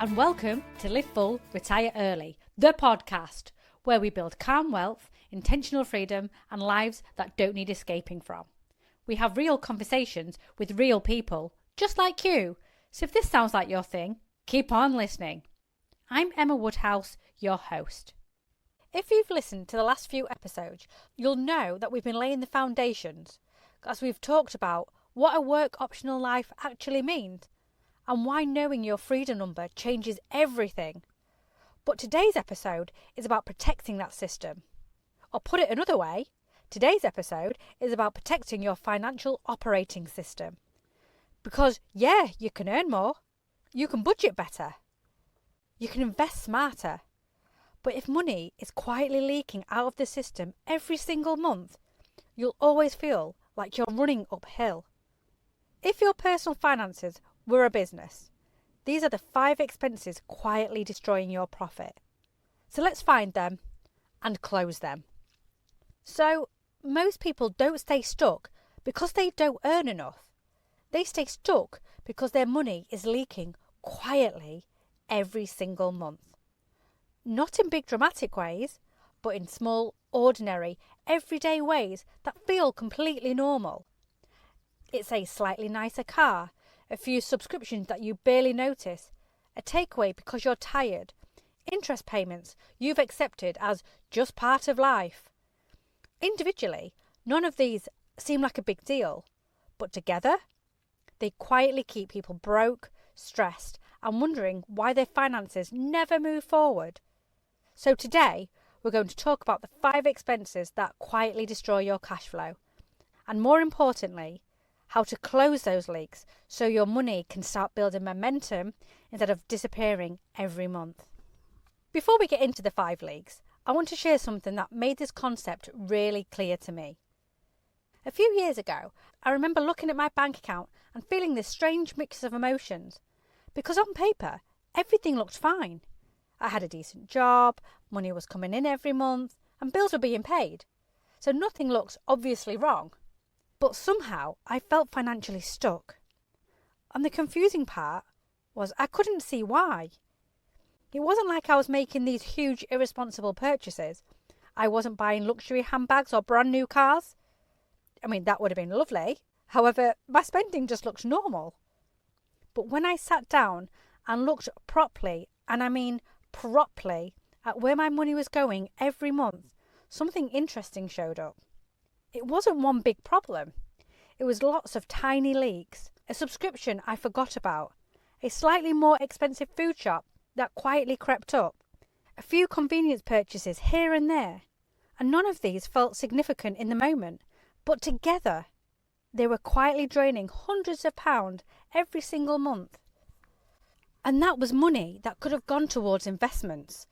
and welcome to Live Full, Retire Early, the podcast where we build calm wealth, intentional freedom and lives that don't need escaping from. We have real conversations with real people, just like you. So if this sounds like your thing, keep on listening. I'm Emma Woodhouse, your host. If you've listened to the last few episodes, you'll know that we've been laying the foundations as we've talked about what a work optional life actually means and why knowing your freedom number changes everything. But today's episode is about protecting that system. Or put it another way, today's episode is about protecting your financial operating system. Because yeah, you can earn more, you can budget better, you can invest smarter. But if money is quietly leaking out of the system every single month, you'll always feel like you're running uphill. If your personal finances were a business, these are the 5 expenses quietly destroying your profit. So let's find them and close them. So most people don't stay stuck because they don't earn enough. They stay stuck because their money is leaking quietly every single month. Not in big dramatic ways, but in small, ordinary, everyday ways that feel completely normal. It's a slightly nicer car, a few subscriptions that you barely notice, a takeaway because you're tired, interest payments you've accepted as just part of life. Individually, none of these seem like a big deal, but together, they quietly keep people broke, stressed, and wondering why their finances never move forward. So today, we're going to talk about the 5 expenses that quietly destroy your cash flow. And more importantly, how to close those leaks so your money can start building momentum instead of disappearing every month. Before we get into the 5 leaks, I want to share something that made this concept really clear to me. A few years ago, I remember looking at my bank account and feeling this strange mix of emotions. Because on paper, everything looked fine. I had a decent job, money was coming in every month, and bills were being paid. So nothing looked obviously wrong. But somehow I felt financially stuck. And the confusing part was I couldn't see why. It wasn't like I was making these huge irresponsible purchases. I wasn't buying luxury handbags or brand new cars. I mean, that would have been lovely. However, my spending just looked normal. But when I sat down and looked properly, and I mean properly, at where my money was going every month, something interesting showed up. It wasn't one big problem. It was lots of tiny leaks, a subscription I forgot about, a slightly more expensive food shop that quietly crept up, a few convenience purchases here and there, and none of these felt significant in the moment, but together they were quietly draining hundreds of pounds every single month. And that was money that could have gone towards investments,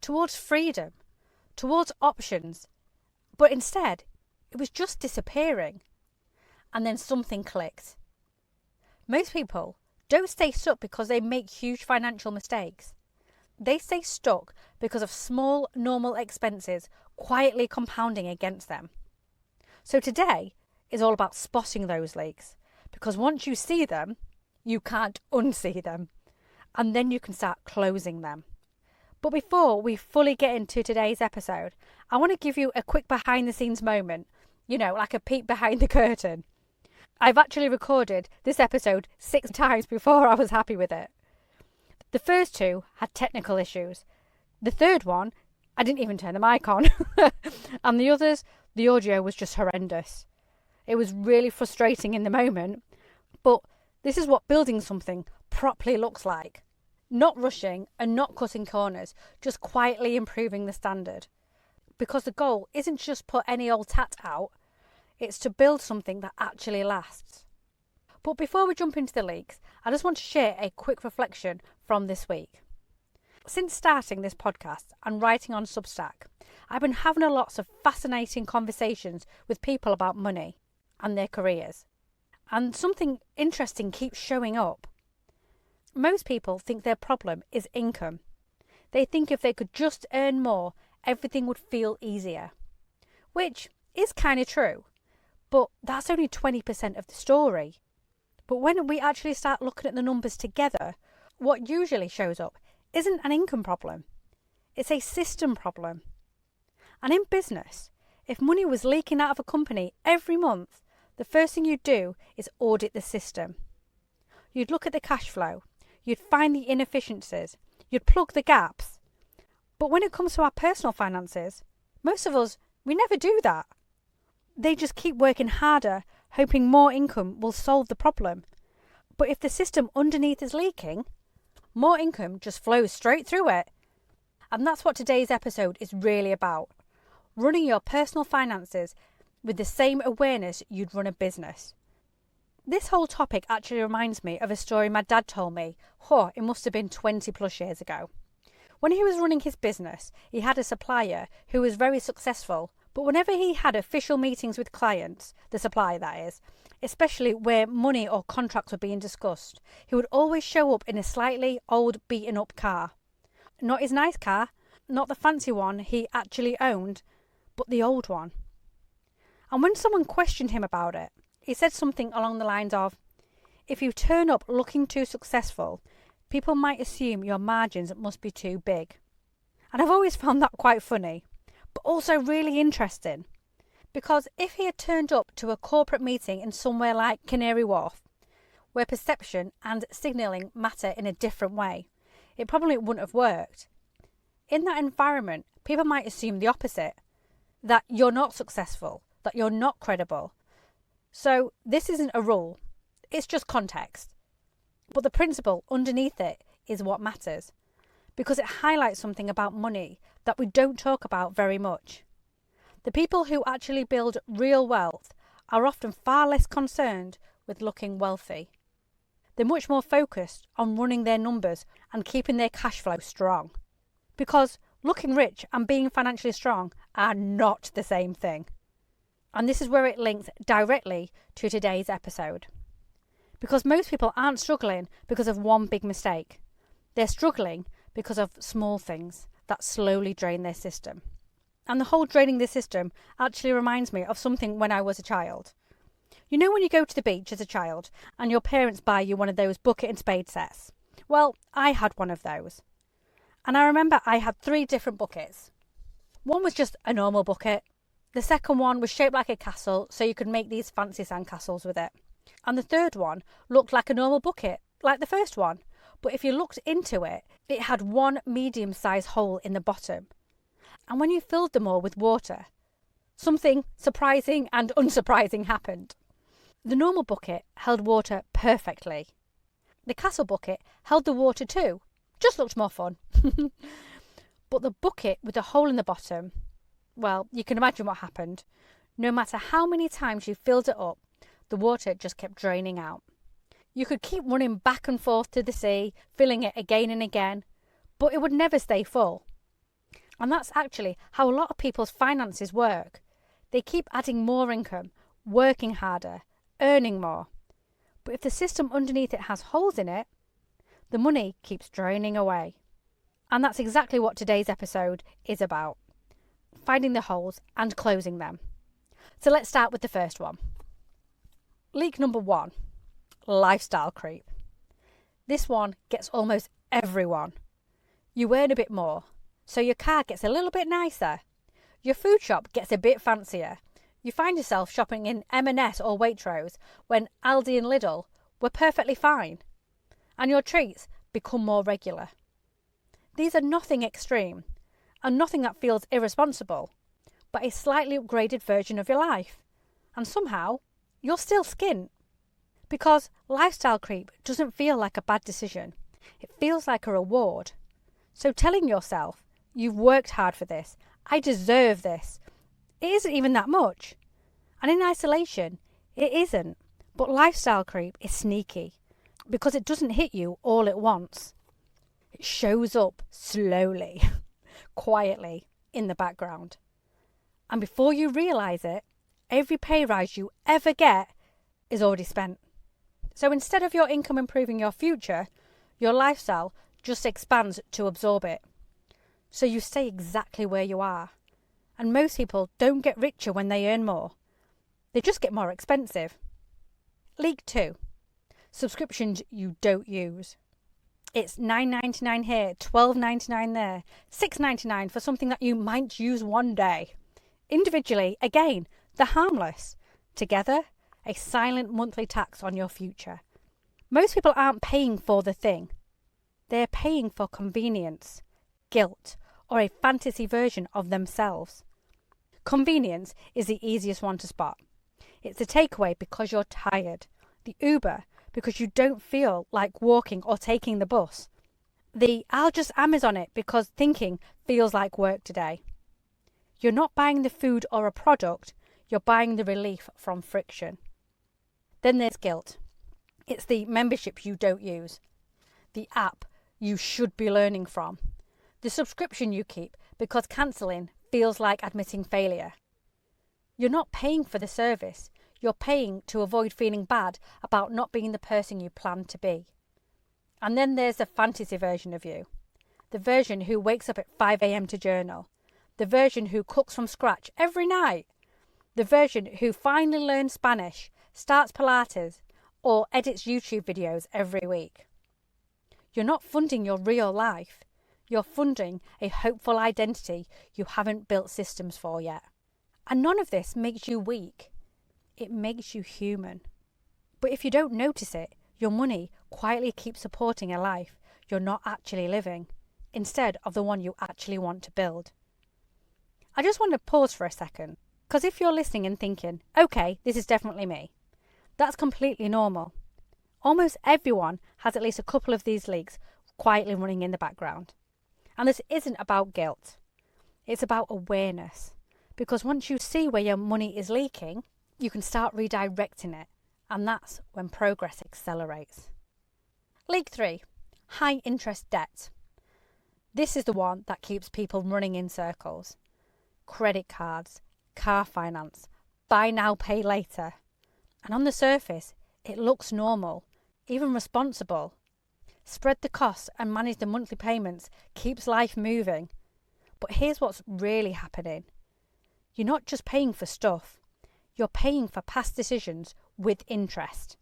towards freedom, towards options. But instead, it was just disappearing. And then something clicked. Most people don't stay stuck because they make huge financial mistakes. They stay stuck because of small, normal expenses quietly compounding against them. So today is all about spotting those leaks. Because once you see them, you can't unsee them. And then you can start closing them. But before we fully get into today's episode, I want to give you a quick behind the scenes moment, like a peek behind the curtain. I've actually recorded this episode 6 times before I was happy with it. The first 2 had technical issues. The third one, I didn't even turn the mic on. And the others, the audio was just horrendous. It was really frustrating in the moment, but this is what building something properly looks like. Not rushing and not cutting corners, just quietly improving the standard. Because the goal isn't just put any old tat out, it's to build something that actually lasts. But before we jump into the leaks, I just want to share a quick reflection from this week. Since starting this podcast and writing on Substack, I've been having lots of fascinating conversations with people about money and their careers. And something interesting keeps showing up. Most people think their problem is income. They think if they could just earn more, everything would feel easier. Which is kind of true, but that's only 20% of the story. But when we actually start looking at the numbers together, what usually shows up isn't an income problem. It's a system problem. And in business, if money was leaking out of a company every month, the first thing you'd do is audit the system. You'd look at the cash flow. You'd find the inefficiencies. You'd plug the gaps. But when it comes to our personal finances, most of us, we never do that. They just keep working harder, hoping more income will solve the problem. But if the system underneath is leaking, more income just flows straight through it. And that's what today's episode is really about. Running your personal finances with the same awareness you'd run a business. This whole topic actually reminds me of a story my dad told me, it must have been 20 plus years ago. When he was running his business, he had a supplier who was very successful, but whenever he had official meetings with clients, the supplier that is, especially where money or contracts were being discussed, he would always show up in a slightly old, beaten up car. Not his nice car, not the fancy one he actually owned, but the old one. And when someone questioned him about it, he said something along the lines of, if you turn up looking too successful, people might assume your margins must be too big. And I've always found that quite funny, but also really interesting. Because if he had turned up to a corporate meeting in somewhere like Canary Wharf, where perception and signalling matter in a different way, it probably wouldn't have worked. In that environment, people might assume the opposite, that you're not successful, that you're not credible. So this isn't a rule, it's just context. But the principle underneath it is what matters, because it highlights something about money that we don't talk about very much. The people who actually build real wealth are often far less concerned with looking wealthy. They're much more focused on running their numbers and keeping their cash flow strong. Because looking rich and being financially strong are not the same thing. And this is where it links directly to today's episode. Because most people aren't struggling because of one big mistake. They're struggling because of small things that slowly drain their system. And the whole draining the system actually reminds me of something when I was a child. You know when you go to the beach as a child and your parents buy you one of those bucket and spade sets? Well, I had one of those. And I remember I had 3 different buckets. One was just a normal bucket. The second one was shaped like a castle, so you could make these fancy sandcastles with it. And the third one looked like a normal bucket, like the first one. But if you looked into it, it had one medium-sized hole in the bottom. And when you filled them all with water, something surprising and unsurprising happened. The normal bucket held water perfectly. The castle bucket held the water too, just looked more fun. But the bucket with the hole in the bottom, well, you can imagine what happened. No matter how many times you filled it up, the water just kept draining out. You could keep running back and forth to the sea, filling it again and again, but it would never stay full. And that's actually how a lot of people's finances work. They keep adding more income, working harder, earning more. But if the system underneath it has holes in it, the money keeps draining away. And that's exactly what today's episode is about. Finding the holes and closing them. So let's start with the first one. Leak number 1, lifestyle creep. This one gets almost everyone. You earn a bit more, so your car gets a little bit nicer. Your food shop gets a bit fancier. You find yourself shopping in M&S or Waitrose when Aldi and Lidl were perfectly fine. And your treats become more regular. These are nothing extreme, and nothing that feels irresponsible, but a slightly upgraded version of your life. And somehow, you're still skint. Because lifestyle creep doesn't feel like a bad decision. It feels like a reward. So telling yourself, you've worked hard for this, I deserve this, it isn't even that much. And in isolation, it isn't. But lifestyle creep is sneaky, because it doesn't hit you all at once. It shows up slowly, quietly, in the background. And before you realise it, every pay rise you ever get is already spent. So instead of your income improving your future, your lifestyle just expands to absorb it. So you stay exactly where you are. And most people don't get richer when they earn more. They just get more expensive. Leak 2. Subscriptions you don't use. It's $9.99 here, $12.99 there, $6.99 for something that you might use one day. Individually, again, they're harmless. Together, a silent monthly tax on your future. Most people aren't paying for the thing. They're paying for convenience, guilt, or a fantasy version of themselves. Convenience is the easiest one to spot. It's the takeaway because you're tired. The Uber because you don't feel like walking or taking the bus. I'll just Amazon it because thinking feels like work today. You're not buying the food or a product, you're buying the relief from friction. Then there's guilt. It's the membership you don't use, the app you should be learning from, the subscription you keep because cancelling feels like admitting failure. You're not paying for the service, you're paying to avoid feeling bad about not being the person you planned to be. And then there's the fantasy version of you, the version who wakes up at 5 a.m. to journal, the version who cooks from scratch every night, the version who finally learns Spanish, starts Pilates, or edits YouTube videos every week. You're not funding your real life. You're funding a hopeful identity you haven't built systems for yet. And none of this makes you weak. It makes you human. But if you don't notice it, your money quietly keeps supporting a life you're not actually living, instead of the one you actually want to build. I just want to pause for a second, because if you're listening and thinking, okay, this is definitely me, that's completely normal. Almost everyone has at least a couple of these leaks quietly running in the background. And this isn't about guilt. It's about awareness. Because once you see where your money is leaking, you can start redirecting it. And that's when progress accelerates. Leak 3, high interest debt. This is the one that keeps people running in circles. Credit cards, car finance, buy now, pay later. And on the surface, it looks normal, even responsible. Spread the costs and manage the monthly payments keeps life moving. But here's what's really happening. You're not just paying for stuff. You're paying for past decisions with interest.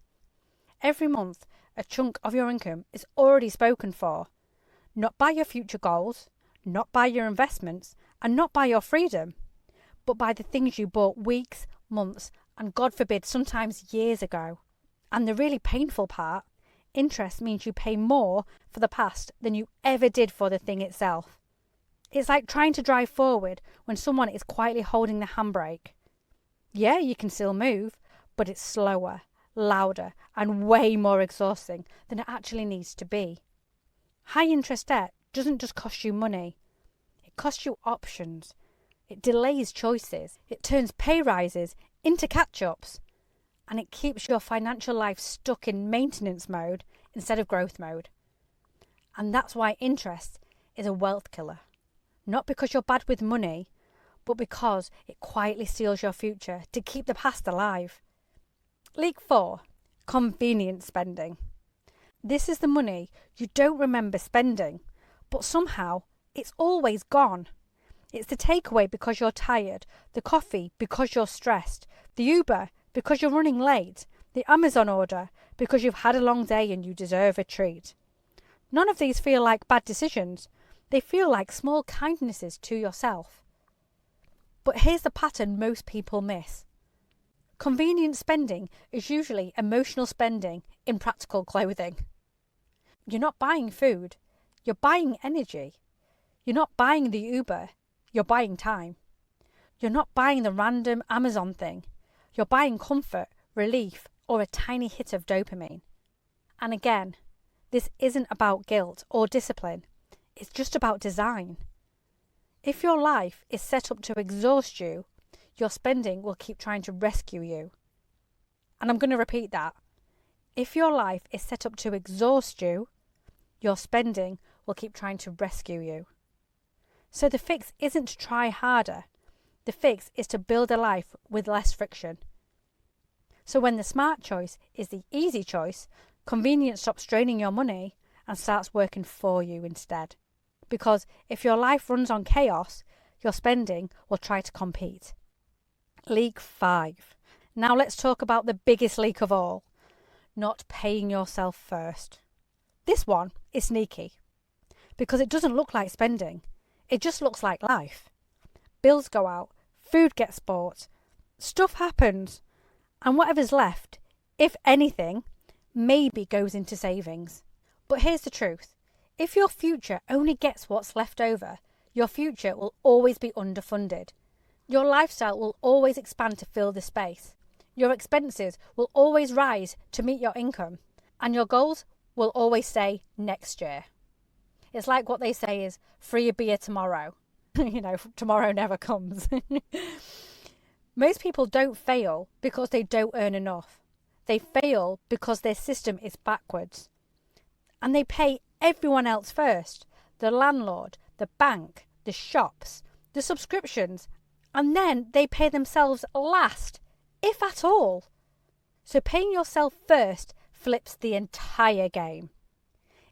Every month, a chunk of your income is already spoken for. Not by your future goals, not by your investments, and not by your freedom, but by the things you bought weeks, months, and God forbid, sometimes years ago. And the really painful part, interest means you pay more for the past than you ever did for the thing itself. It's like trying to drive forward when someone is quietly holding the handbrake. Yeah, you can still move, but it's slower, louder, and way more exhausting than it actually needs to be. High interest debt doesn't just cost you money. It costs you options. It delays choices. It turns pay rises into catch-ups. And it keeps your financial life stuck in maintenance mode instead of growth mode. And that's why interest is a wealth killer. Not because you're bad with money, but because it quietly steals your future to keep the past alive. Leak 4, convenience spending. This is the money you don't remember spending, but somehow it's always gone. It's the takeaway because you're tired, the coffee because you're stressed, the Uber because you're running late, the Amazon order because you've had a long day and you deserve a treat. None of these feel like bad decisions. They feel like small kindnesses to yourself. But here's the pattern most people miss. Convenient spending is usually emotional spending in practical clothing. You're not buying food, you're buying energy. You're not buying the Uber, you're buying time. You're not buying the random Amazon thing. You're buying comfort, relief, or a tiny hit of dopamine. And again, this isn't about guilt or discipline. It's just about design. If your life is set up to exhaust you, your spending will keep trying to rescue you. And I'm going to repeat that. If your life is set up to exhaust you, your spending will keep trying to rescue you. So the fix isn't to try harder. The fix is to build a life with less friction. So when the smart choice is the easy choice, convenience stops draining your money and starts working for you instead. Because if your life runs on chaos, your spending will try to compete. Leak 5. Now let's talk about the biggest leak of all. Not paying yourself first. This one is sneaky because it doesn't look like spending. It just looks like life. Bills go out, food gets bought, stuff happens, and whatever's left, if anything, maybe goes into savings. But here's the truth. If your future only gets what's left over, your future will always be underfunded. Your lifestyle will always expand to fill the space. Your expenses will always rise to meet your income. And your goals will always say next year. It's like what they say is free a beer tomorrow. Tomorrow never comes. Most people don't fail because they don't earn enough. They fail because their system is backwards. And they pay everyone else first. The landlord, the bank, the shops, the subscriptions, and then they pay themselves last, if at all. So paying yourself first flips the entire game.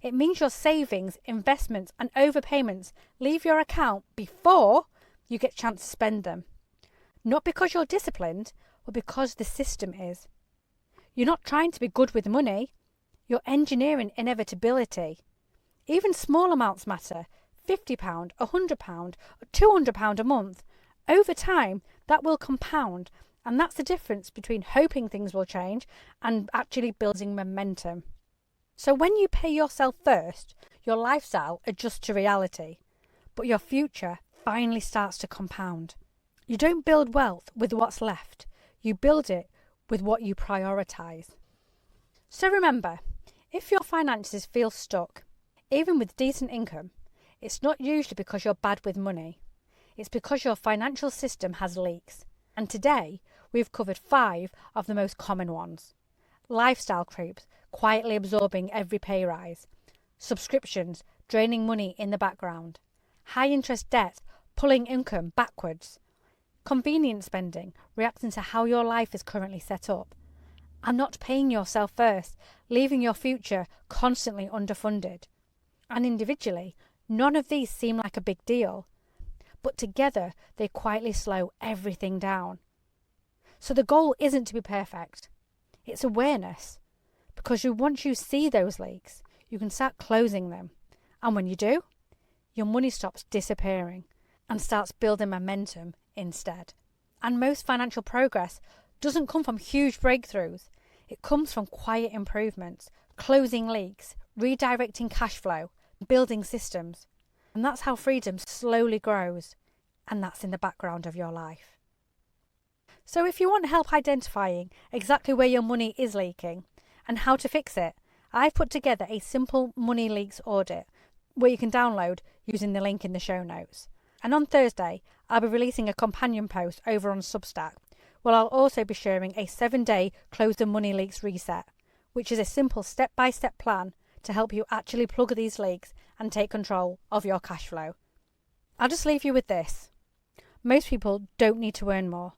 It means your savings, investments and overpayments leave your account before you get a chance to spend them. Not because you're disciplined, but because the system is. You're not trying to be good with money. You're engineering inevitability. Even small amounts matter. £50, £100, £200 a month. Over time, that will compound, and that's the difference between hoping things will change and actually building momentum. So when you pay yourself first, your lifestyle adjusts to reality, but your future finally starts to compound. You don't build wealth with what's left. You build it with what you prioritise. So remember, if your finances feel stuck, even with decent income, it's not usually because you're bad with money. It's because your financial system has leaks. And today, we've covered 5 of the most common ones. Lifestyle creeps, quietly absorbing every pay rise. Subscriptions, draining money in the background. High interest debt, pulling income backwards. Convenience spending, reacting to how your life is currently set up. And not paying yourself first, leaving your future constantly underfunded. And individually, none of these seem like a big deal. But together, they quietly slow everything down. So the goal isn't to be perfect. It's awareness. Because once you see those leaks, you can start closing them. And when you do, your money stops disappearing and starts building momentum instead. And most financial progress doesn't come from huge breakthroughs. It comes from quiet improvements, closing leaks, redirecting cash flow, building systems. And that's how freedom slowly grows. And that's in the background of your life. So if you want help identifying exactly where your money is leaking and how to fix it, I've put together a simple money leaks audit where you can download using the link in the show notes. And on Thursday, I'll be releasing a companion post over on Substack, where I'll also be sharing a 7-day Close the Money Leaks reset, which is a simple step-by-step plan to help you actually plug these leaks and take control of your cash flow. I'll just leave you with this. Most people don't need to earn more.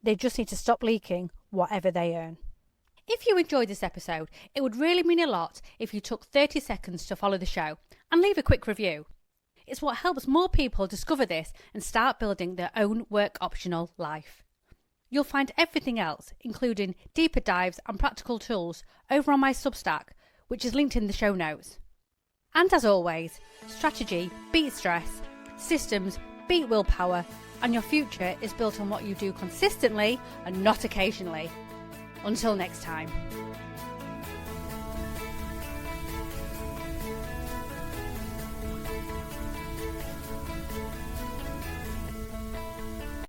They just need to stop leaking whatever they earn. If you enjoyed this episode, it would really mean a lot if you took 30 seconds to follow the show and leave a quick review. It's what helps more people discover this and start building their own work optional life. You'll find everything else, including deeper dives and practical tools, over on my Substack, which is linked in the show notes. And as always, strategy beats stress, systems beat willpower, and your future is built on what you do consistently and not occasionally. Until next time.